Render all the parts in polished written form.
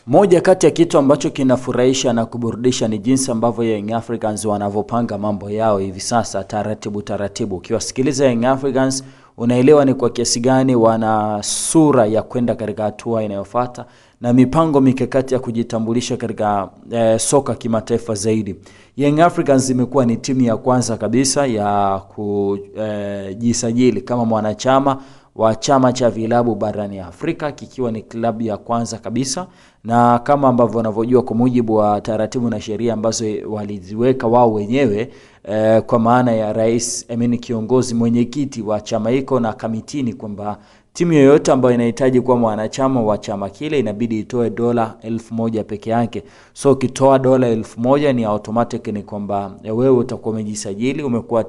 Moja kati ya kitu ambacho kinafurahisha na kuburudisha ni jinsi ambavyo Young Africans wanavyopanga mambo yao hivi sasa taratibu. Ukiwasikiliza Young Africans unaelewa ni kwa kiasi gani wana sura ya kwenda katika hatua inayofuata na mipango mikakati ya kujitambulisha katika soka kimataifa zaidi. Young Africans imekuwa ni timu ya kwanza kabisa ya kujisajili kama mwanachama wa chama cha vilabu barani Afrika, kikiwa ni klabu ya kwanza kabisa, na kama ambavyo wanavyojua kwa mujibu wa taratibu na sheria ambazo waliziweka wao wenyewe, kwa maana ya rais kiongozi mwenyekiti wa chama hiko na kamitini, kwamba timu yoyote ambayo inahitaji kuwa mwanachama wa chama kile inabidi itoe dola 1000 peke yake. So ukitoa dola 1000 ni automatic ni kwamba wewe utakuwa umejisajili, umekuwa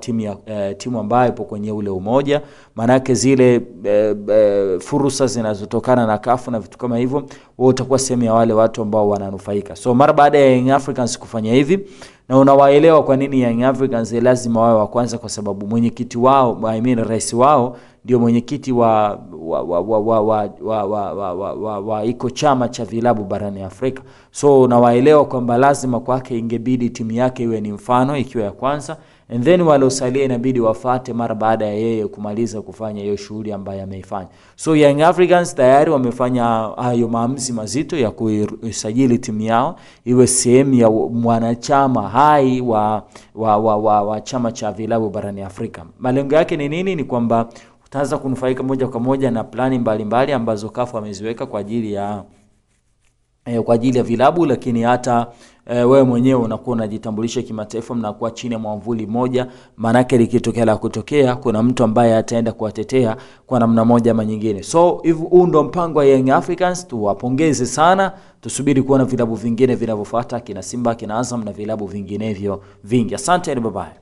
timu ambayo ipo kwenye ule umoja. Maana yake zile fursa zinazotokana na CAF na vitu kama hivyo, wewe utakuwa sehemu ya wale watu ambao wananufaika. So mara baada ya Young Africans kufanya hivi, na unawaelewa kwa nini Young Africans lazima wawe wa kwanza, kwa sababu mwenyekiti wao, rais wao ndio mwenyekiti wa iko chama cha vilabu barani Afrika. So unawaelewa kwamba lazima kwake ingebidi timu yake iwe ni mfano ikiwa ya kwanza, and then wale usalia inabidi wafate mara baada ya yeye kumaliza kufanya hiyo shughuli ambayo ameifanya. So Young Africans tayari wamefanya hayo maamuzi mazito ya kusajili timu yao iwe sehemu ya mwanachama hai wa chama cha vilabu barani Afrika. Malengo yake ni nini? Ni kwamba utaanza kunufaika moja kwa moja na plani mbalimbali ambazo CAF wameziweka kwa ajili ya vilabu, lakini hata wewe mwenyewe unakuwa unajitambulisha kimataifa, mnakuwa chini ya mwamvuli moja. Maana yake likitokea la kutokea, kuna mtu ambaye ataenda kuwatetea kwa namna moja ama nyingine. So huu ndo mpango wa Young Africans, tuwapongeze sana. Tusubiri kuona vilabu vingine vinavyofuata, kina Simba, kina Azam na vilabu vinginevyo vingi. Asante, bye bye.